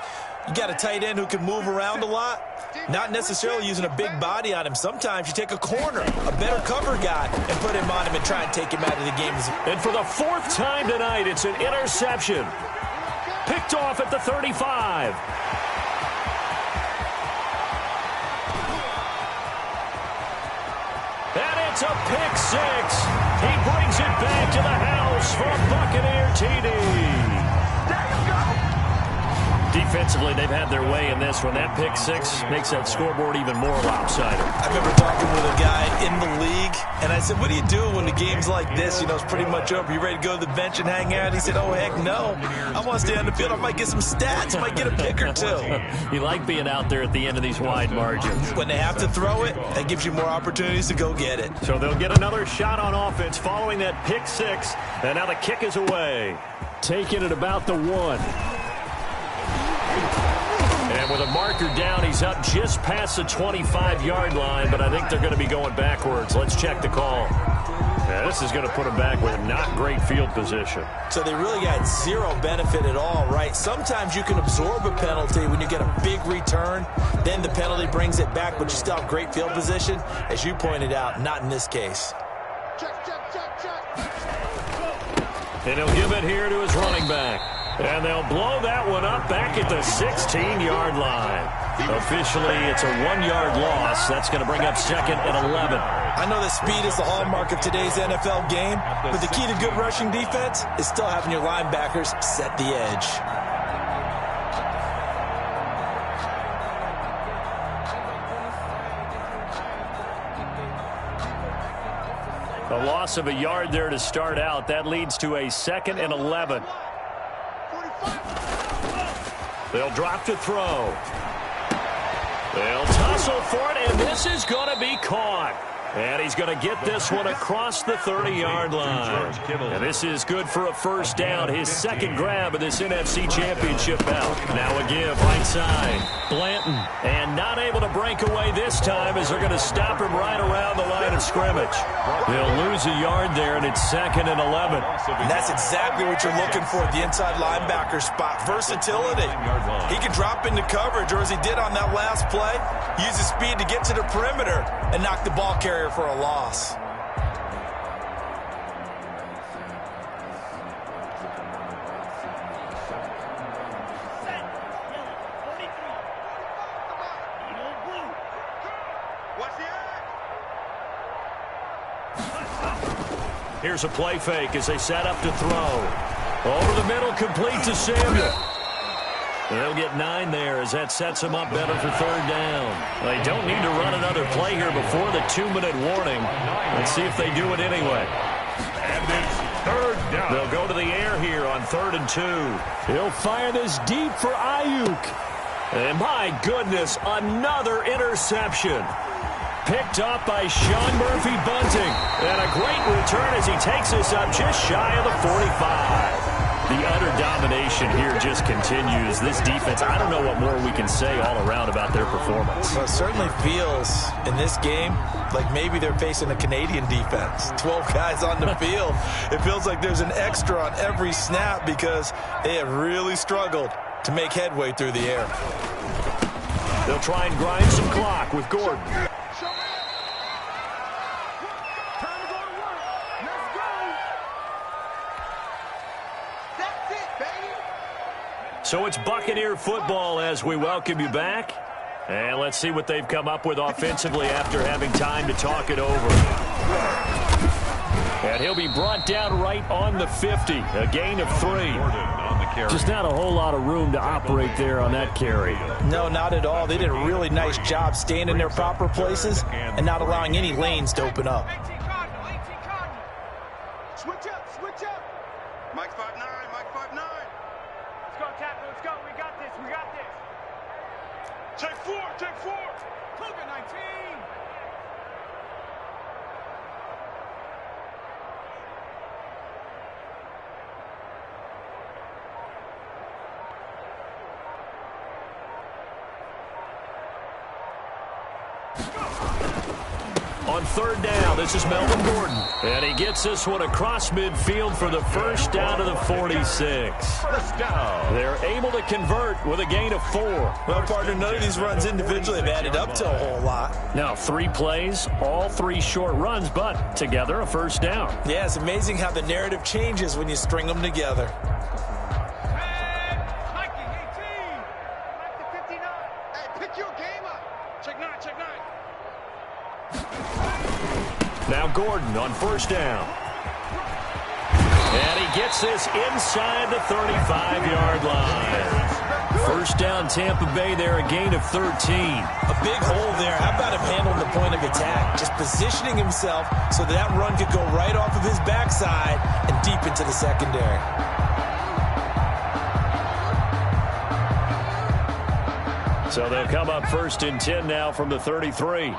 You got a tight end who can move around a lot. Not necessarily using a big body on him. Sometimes you take a corner, a better cover guy, and put him on him and try and take him out of the game. And for the 4th time tonight, it's an interception. Picked off at the 35. And it's a pick 6. He brings it back to the house for a Buccaneer TD. Defensively, they've had their way in this one. That pick 6 makes that scoreboard even more lopsided. I remember talking with a guy in the league, and I said, what do you do when the game's like this? You know, it's pretty much over. You ready to go to the bench and hang out? He said, oh, heck no. I want to stay on the field. I might get some stats. I might get a pick or 2. You like being out there at the end of these wide margins. When they have to throw it, that gives you more opportunities to go get it. So they'll get another shot on offense following that pick 6. And now the kick is away. Taking it about the 1. And with a marker down, he's up just past the 25-yard line, but I think they're going to be going backwards. Let's check the call. Yeah, this is going to put him back with not great field position. So they really got zero benefit at all, right? Sometimes you can absorb a penalty when you get a big return. Then the penalty brings it back, but you still have great field position. As you pointed out, not in this case. Check. And he'll give it here to his running back. And they'll blow that one up back at the 16-yard line. Officially, it's a 1-yard loss. That's going to bring up 2nd and 11. I know that speed is the hallmark of today's NFL game, but the key to good rushing defense is still having your linebackers set the edge. A loss of a yard there to start out. That leads to a 2nd and 11. They'll drop to throw. They'll tussle for it, and this is going to be caught. And he's going to get this one across the 30-yard line. And this is good for a first down. His 2nd grab of this NFC Championship bout. Now a give right side. Blanton. And not able to break away this time as they're going to stop him right around the line of scrimmage. They'll lose a yard there, and it's 2nd and 11. And that's exactly what you're looking for at the inside linebacker spot. Versatility. He can drop into coverage, or as he did on that last play, use his speed to get to the perimeter and knock the ball carrier for a loss. Here's a play fake as they set up to throw. Over the middle, complete to Samuel. They'll get 9 there as that sets them up better for 3rd down. They don't need to run another play here before the 2-minute warning. Let's see if they do it anyway. And it's 3rd down. They'll go to the air here on 3rd and 2. He'll fire this deep for Ayuk. And my goodness, another interception. Picked up by Sean Murphy-Bunting. And a great return as he takes us up just shy of the 45. The utter domination here just continues. This defense, I don't know what more we can say all around about their performance. Well, it certainly feels in this game like maybe they're facing a Canadian defense. 12 guys on the field. It feels like there's an extra on every snap because they have really struggled to make headway through the air. They'll try and grind some clock with Gordon. So it's Buccaneer football as we welcome you back. And let's see what they've come up with offensively after having time to talk it over. And he'll be brought down right on the 50. A gain of 3. Just not a whole lot of room to operate there on that carry. No, not at all. They did a really nice job staying in their proper places and not allowing any lanes to open up. Switch up. Mike 5'9", Mike 5'9". Let's go, tackle, let's go. We got this. Check 4. Cougar 19. On 3rd down, this is Melvin Gordon. And he gets this one across midfield for the first down to the 46. They're able to convert with a gain of 4. Well, partner, none of these runs individually have added up to a whole lot. Now, 3 plays, all 3 short runs, but together a first down. Yeah, it's amazing how the narrative changes when you string them together. Now Gordon on first down. And he gets this inside the 35-yard line. First down Tampa Bay there, a gain of 13. A big hole there. How about him handling the point of attack? Just positioning himself so that run could go right off of his backside and deep into the secondary. So they'll come up 1st and 10 now from the 33.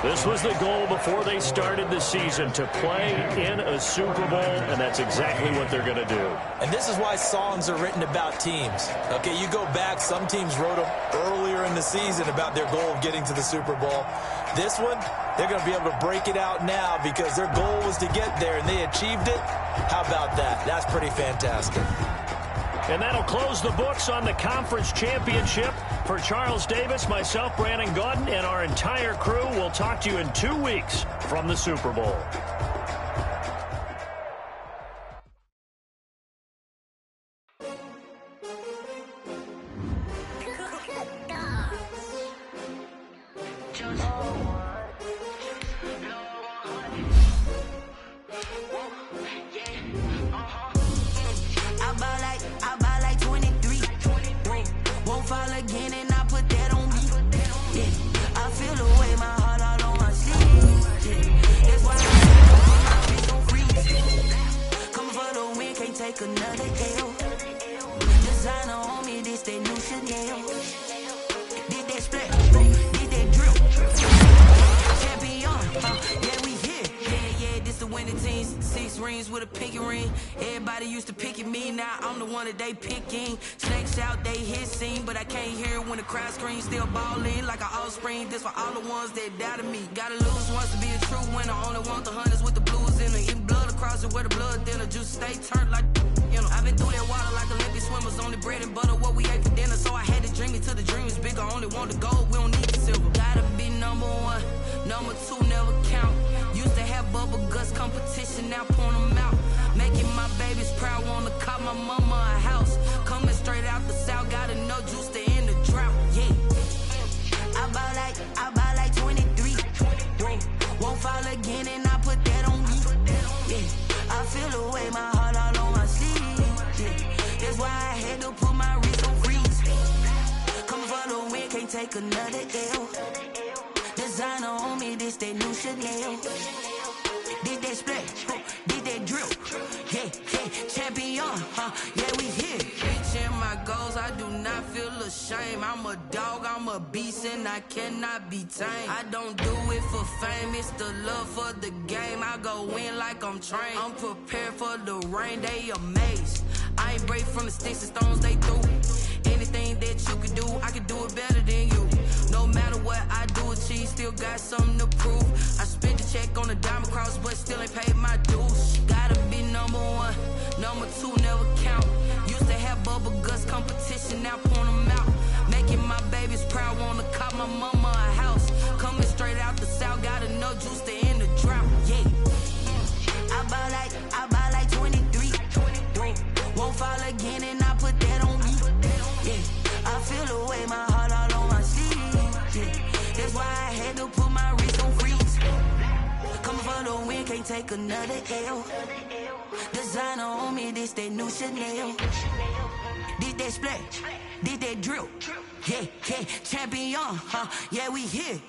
This was the goal before they started the season, to play in a Super Bowl, and that's exactly what they're going to do. And this is why songs are written about teams. Okay, you go back, some teams wrote them earlier in the season about their goal of getting to the Super Bowl. This one, they're going to be able to break it out now because their goal was to get there, and they achieved it. How about that? That's pretty fantastic. And that'll close the books on the conference championship. For Charles Davis, myself, Brandon Gaudin, and our entire crew, we'll talk to you in 2 weeks from the Super Bowl. I ball like 23. Won't fall take another L. Designer on me, this that new Chanel. Did that split, did that drill. Champion, yeah, we here. Yeah, this the winning team. 6 rings with a pinky ring. Everybody used to pick at me, now I'm the one that they picking. Snakes out, they hit scene, but I can't hear when the crowd screams. Still ballin' like an offspring. This for all the ones that doubted me. Gotta lose once to be a true winner. Only want the hunters with the blues in it. Eating blood across it where the blood thinner. Juice stay turned like, you know. I've been through that water like Olympic swimmers. Only bread and butter, what we ate for dinner. So I had to dream it till the dream is bigger. Only want the gold, we don't need the silver. Gotta be number 1, number 2 never count. Used to have bubble guts competition, now point them out. Making my babies proud, wanna cop my mama a house. Coming straight out the south, gotta know juice to end the drought. Yeah, I buy like 23. Won't fall again, and I put that on me. Yeah, I feel the way, my heart all on my sleeve. Yeah, that's why I had to put my wrist on freeze. Coming for the win, can't take another L. Designer on me, this that new Chanel. Did that split, did that drill. Yeah, champion, yeah, we here. Reaching my goals, I do not feel ashamed. I'm a dog, I'm a beast, and I cannot be tamed. I don't do it for fame, it's the love for the game. I go in like I'm trained. I'm prepared for the rain, they amazed. I ain't brave from the sticks and stones they threw. Anything that you can do, I can do it better than you. No matter what I do, achieve, still got something to prove. I spent the check on the diamond cross, but still ain't paid my dues. Gotta be number 1, number 2 never count. Used to have bubble guts competition, now point them out. Making my babies proud, wanna cop my mama a house. Coming straight out the south, gotta know juice to end the drought. Yeah, I buy like 23. Won't fall again, and I put that on me. Yeah, I feel the way, my heart all on my sleeve. Yeah, that's why I had to put my wrist on freeze. Coming for the win, can't take another L. Designer on me, this that new Chanel. Did that split, did that drill. Yeah, champion, yeah, we here.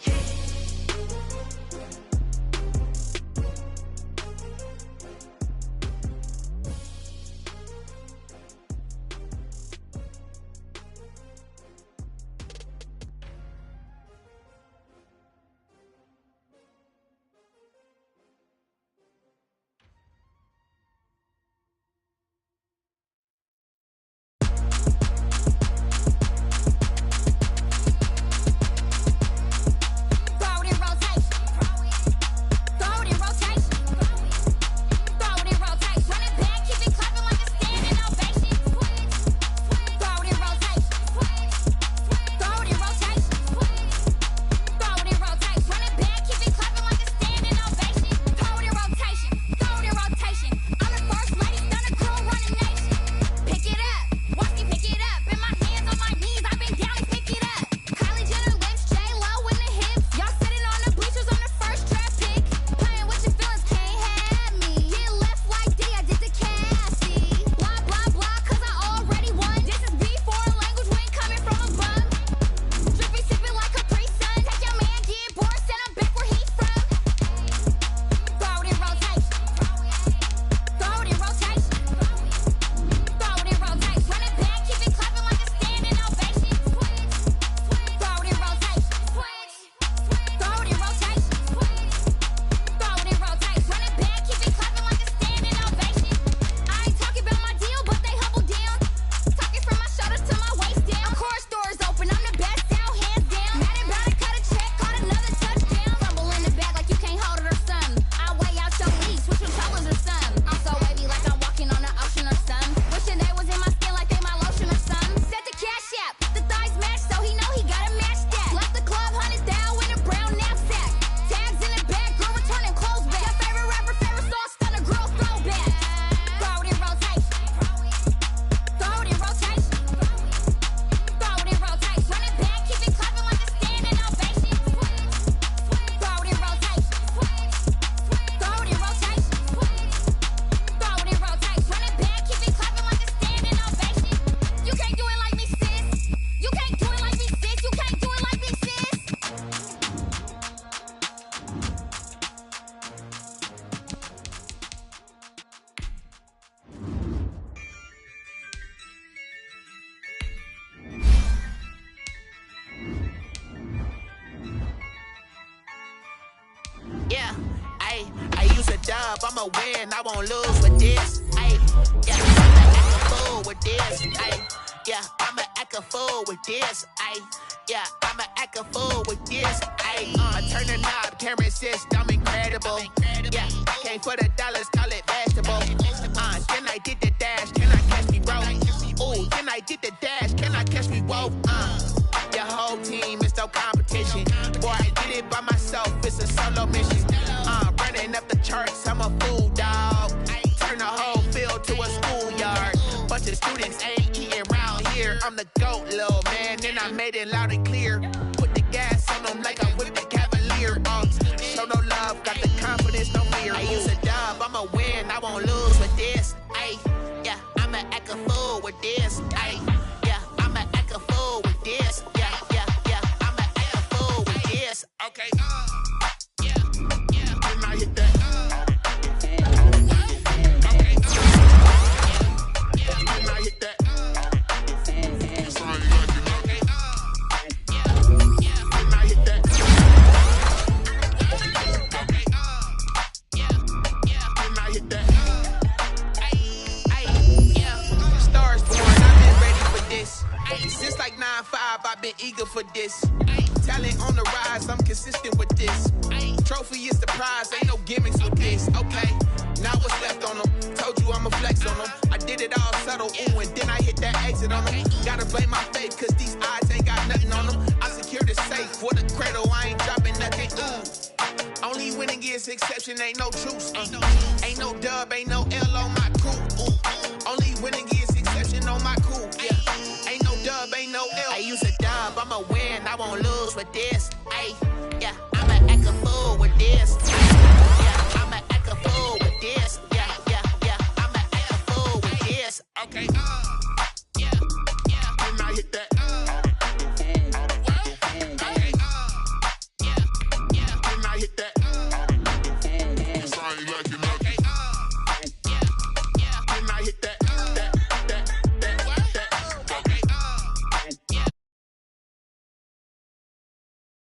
dub, I'ma win, I won't lose with this. Ay, yeah, I'ma act a fool with this. Ay, yeah, I'ma act a fool with this. Ay, yeah, I'ma act a fool with this. Ay, I turn the knob, camera assist, I'm incredible. Yeah, came for the dollars, call it vegetable. Can I get the dash? Can I catch me, bro? Ooh, can I get the dash? Can I catch me, whoa? Your whole team is no competition. Boy, I did it by myself, it's a solo mission. Running up the charts, I'm a fool, dog. Turn the whole field to a schoolyard. Bunch of students ain't eating around here. I'm the GOAT, little man, and I made it loud and clear. Put the gas on them like I'm with the Cavalier. Show no love, got the confidence, no fear. I use a dub, I'ma win, I won't lose with this. Ay, yeah, I'ma act a fool with this. Ay, yeah, I'ma act a fool with this. Yeah, yeah, yeah, I'ma act a fool with this. Okay, yeah, yeah, when I hit that. Since like 9-5, I've been eager for this. Talent on the rise, I'm consistent with this. Trophy is the prize, ain't no gimmicks with this. Okay, now what's left on them? Told you I'ma flex on them. I did it all subtle, ooh, and then I hit that exit on them. Gotta blame my faith, cause these eyes ain't got nothing on them. I secured the safe with a cradle, I ain't dropping nothing, ooh. Only winning is exception, ain't no truce. Ain't no dub, ain't no L on my crew. Ooh. Only winning is exception on my crew. Yeah. Ain't no dub, ain't no L. I use a dub, I'ma win, I won't lose with this. Ay, yeah, I'ma act a fool with this. Ay, yeah, I'ma act a fool with this. Yeah, yeah, yeah, I'ma act a fool with this. Okay,